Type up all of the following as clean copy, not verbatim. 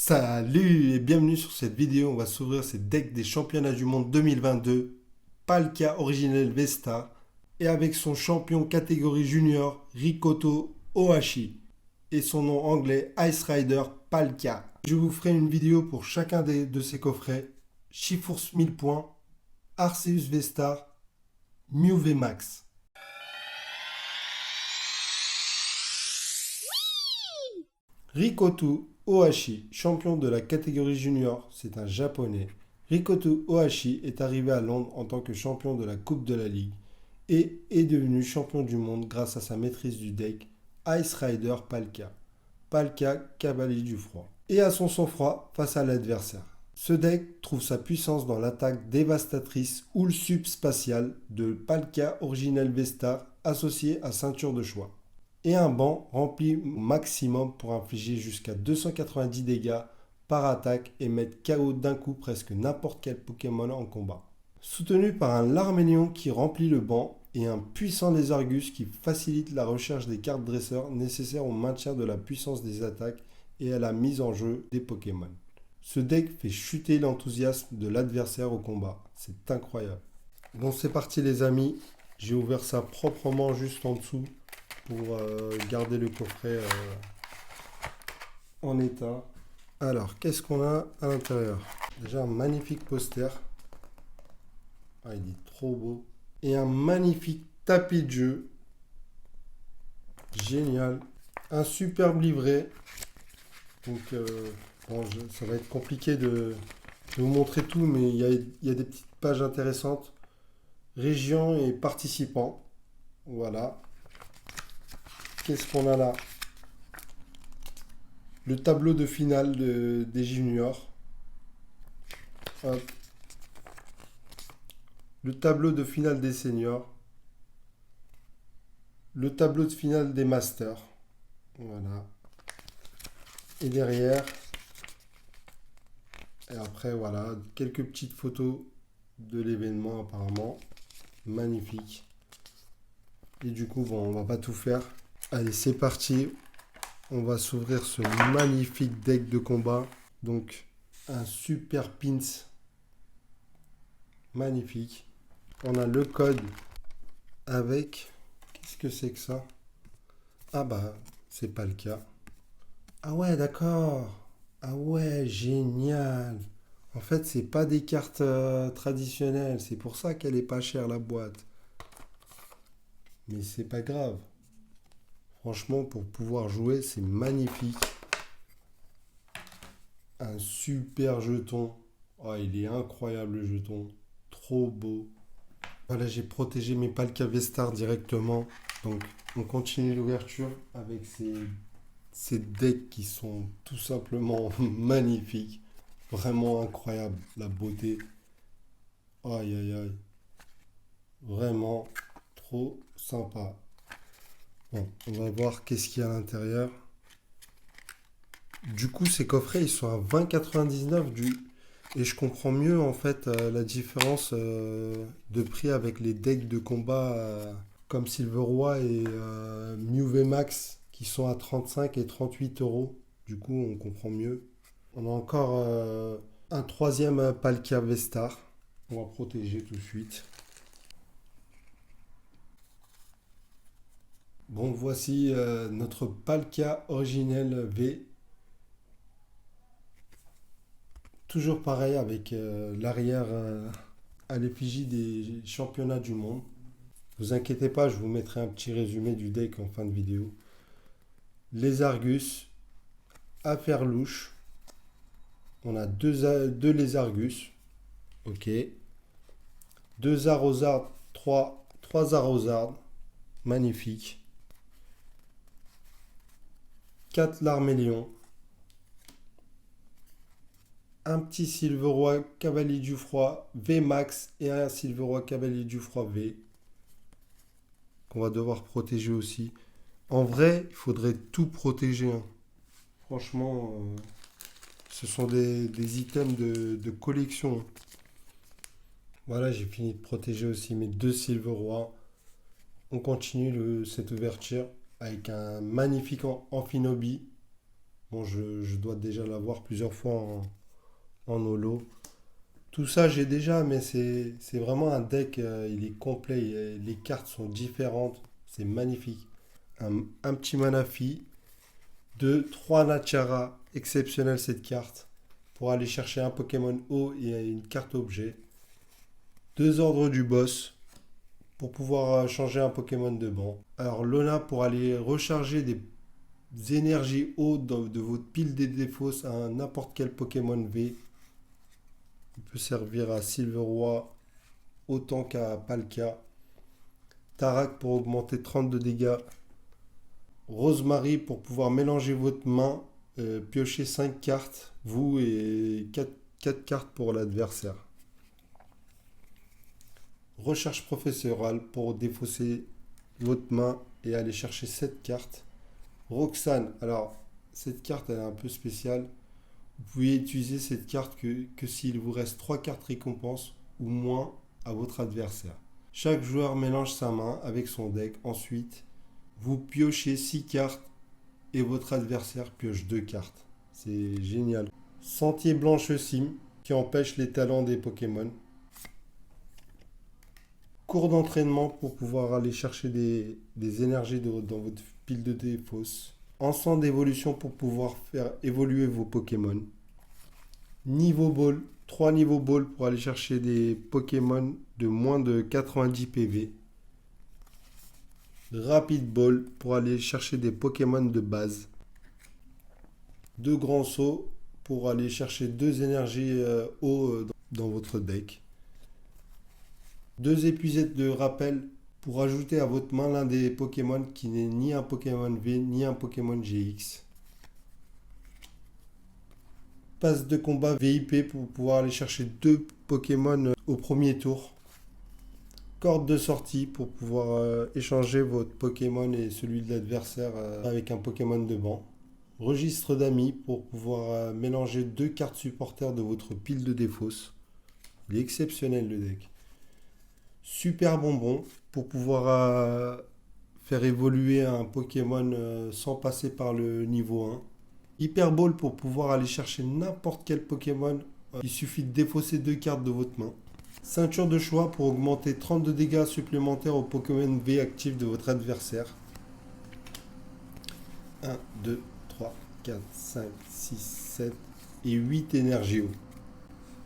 Salut et bienvenue sur cette vidéo. On va s'ouvrir ces decks des championnats du monde 2022. Palkia Original Vesta et avec son champion catégorie junior Rikoto Ohashi et son nom anglais Ice Rider Palkia. Je vous ferai une vidéo pour chacun de ces coffrets. Chiforce 1000 points, Arceus Vesta, Mew VMAX. Rikoto Ohashi, champion de la catégorie junior, c'est un japonais. Rikoto Ohashi est arrivé à Londres en tant que champion de la Coupe de la Ligue et est devenu champion du monde grâce à sa maîtrise du deck Ice Rider Palkia. Palkia, cavalier du froid. Et à son sang-froid face à l'adversaire. Ce deck trouve sa puissance dans l'attaque dévastatrice ou le subspatial de Palkia Original Vesta associé à ceinture de choix. Et un banc rempli au maximum pour infliger jusqu'à 290 dégâts par attaque et mettre KO d'un coup presque n'importe quel Pokémon en combat. Soutenu par un Larmélion qui remplit le banc et un puissant Lézargus qui facilite la recherche des cartes dresseurs nécessaires au maintien de la puissance des attaques et à la mise en jeu des Pokémon. Ce deck fait chuter l'enthousiasme de l'adversaire au combat. C'est incroyable. Bon, c'est parti les amis. J'ai ouvert ça proprement juste en dessous pour garder le coffret en état. Alors, qu'est-ce qu'on a à l'intérieur? Déjà un magnifique poster. Ah, il est trop beau. Et un magnifique tapis de jeu. Génial. Un superbe livret. Donc, bon, ça va être compliqué de vous montrer tout, mais il y a des petites pages intéressantes. Région et participants. Voilà. Qu'est-ce qu'on a là? Le tableau de finale des juniors. Hop. Le tableau de finale des seniors. Le tableau de finale des masters. Voilà. Et derrière. Et après, voilà. Quelques petites photos de l'événement apparemment. Magnifique. Et du coup, bon, on va pas tout faire. Allez, c'est parti. On va s'ouvrir ce magnifique deck de combat. Donc, un super pins. Magnifique. On a le code avec... Qu'est-ce que c'est que ça? Ah bah, c'est pas le cas. Ah ouais, d'accord. Ah ouais, génial. En fait, c'est pas des cartes traditionnelles. C'est pour ça qu'elle est pas chère, la boîte. Mais c'est pas grave. Franchement, pour pouvoir jouer, c'est magnifique. Un super jeton. Oh, il est incroyable le jeton. Trop beau. Voilà, j'ai protégé mes Palkia Vestar directement. Donc, on continue l'ouverture avec ces decks qui sont tout simplement magnifiques. Vraiment incroyable. La beauté. Aïe, aïe, aïe. Vraiment trop sympa. Bon, on va voir qu'est-ce qu'il y a à l'intérieur. Du coup, ces coffrets, ils sont à 20,99 et je comprends mieux en fait la différence de prix avec les decks de combat comme Silveroi et Mew VMAX qui sont à 35 et 38 euros. Du coup, on comprend mieux. On a encore un troisième Palkia Vestar. On va protéger tout de suite. Bon, voici notre Palkia Original V. Toujours pareil avec l'arrière à l'effigie des championnats du monde. Ne vous inquiétez pas, je vous mettrai un petit résumé du deck en fin de vidéo. Les Argus, affaire louche. On a deux les Argus. Ok. Deux Arrosard, trois Arrosard. Magnifique. 4 Larmélion. Un petit Silveroi Cavalier du Froid VMAX et un Silveroi Cavalier du Froid V qu'on va devoir protéger aussi. En vrai, il faudrait tout protéger, hein. Franchement, ce sont des items de collection. Voilà, j'ai fini de protéger aussi mes deux Silveroi. On continue cette ouverture avec un magnifique Amphinobi. Bon, je dois déjà l'avoir plusieurs fois en holo. Tout ça, j'ai déjà, mais c'est vraiment un deck, il est complet, les cartes sont différentes, c'est magnifique. Un petit Manafi, 2, 3 Nachara, exceptionnel cette carte, pour aller chercher un Pokémon haut et une carte objet. Deux ordres du boss, pour pouvoir changer un Pokémon de banc. Alors Lona pour aller recharger des énergies hautes de votre pile des défauts à n'importe quel Pokémon V. Il peut servir à Silveroi autant qu'à Palkia. Tarak pour augmenter 32 dégâts. Rosemary pour pouvoir mélanger votre main, piocher 5 cartes, vous et 4 cartes pour l'adversaire. Recherche professorale pour défausser votre main et aller chercher 7 cartes. Roxane, alors cette carte elle est un peu spéciale. Vous pouvez utiliser cette carte que s'il vous reste 3 cartes récompenses ou moins à votre adversaire. Chaque joueur mélange sa main avec son deck. Ensuite, vous piochez 6 cartes et votre adversaire pioche 2 cartes. C'est génial. Sentier blanche sim qui empêche les talents des Pokémon. Cours d'entraînement pour pouvoir aller chercher des énergies dans votre pile de défausse. Ensemble d'évolution pour pouvoir faire évoluer vos Pokémon. Niveau ball, 3 niveaux ball pour aller chercher des Pokémon de moins de 90 PV. Rapid ball pour aller chercher des Pokémon de base. Deux grands sauts pour aller chercher deux énergies eau dans votre deck. Deux épuisettes de rappel pour ajouter à votre main l'un des Pokémon qui n'est ni un Pokémon V ni un Pokémon GX. Passe de combat VIP pour pouvoir aller chercher deux Pokémon au premier tour. Corde de sortie pour pouvoir échanger votre Pokémon et celui de l'adversaire avec un Pokémon de banc. Registre d'amis pour pouvoir mélanger deux cartes supporters de votre pile de défausse. Il est exceptionnel le deck. Super bonbon pour pouvoir faire évoluer un Pokémon sans passer par le niveau 1. Hyper Ball pour pouvoir aller chercher n'importe quel Pokémon. Il suffit de défausser deux cartes de votre main. Ceinture de choix pour augmenter 32 dégâts supplémentaires au Pokémon V actif de votre adversaire. 1, 2, 3, 4, 5, 6, 7 et 8 énergies haut.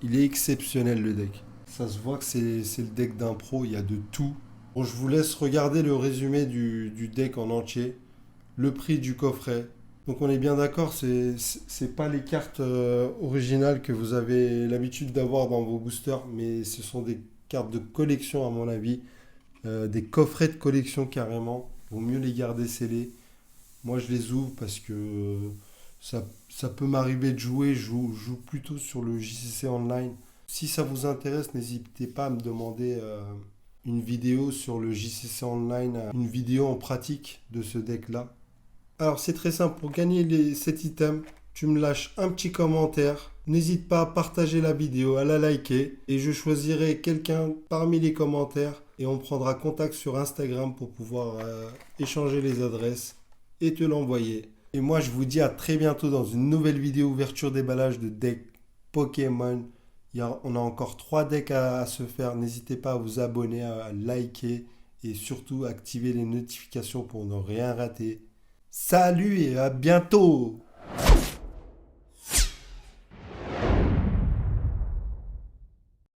Il est exceptionnel le deck. Ça se voit que c'est le deck d'un pro, il y a de tout. Bon, je vous laisse regarder le résumé du deck en entier. Le prix du coffret. Donc on est bien d'accord, c'est pas les cartes originales que vous avez l'habitude d'avoir dans vos boosters, mais ce sont des cartes de collection à mon avis. Des coffrets de collection carrément. Vaut mieux les garder scellés. Moi je les ouvre parce que ça peut m'arriver de jouer. Je joue plutôt sur le JCC Online. Si ça vous intéresse, n'hésitez pas à me demander une vidéo sur le JCC Online, une vidéo en pratique de ce deck-là. Alors c'est très simple, pour gagner cet item, tu me lâches un petit commentaire. N'hésite pas à partager la vidéo, à la liker. Et je choisirai quelqu'un parmi les commentaires et on prendra contact sur Instagram pour pouvoir échanger les adresses et te l'envoyer. Et moi je vous dis à très bientôt dans une nouvelle vidéo ouverture déballage de deck Pokémon. On a encore 3 decks à se faire. N'hésitez pas à vous abonner, à liker et surtout activer les notifications pour ne rien rater. Salut et à bientôt!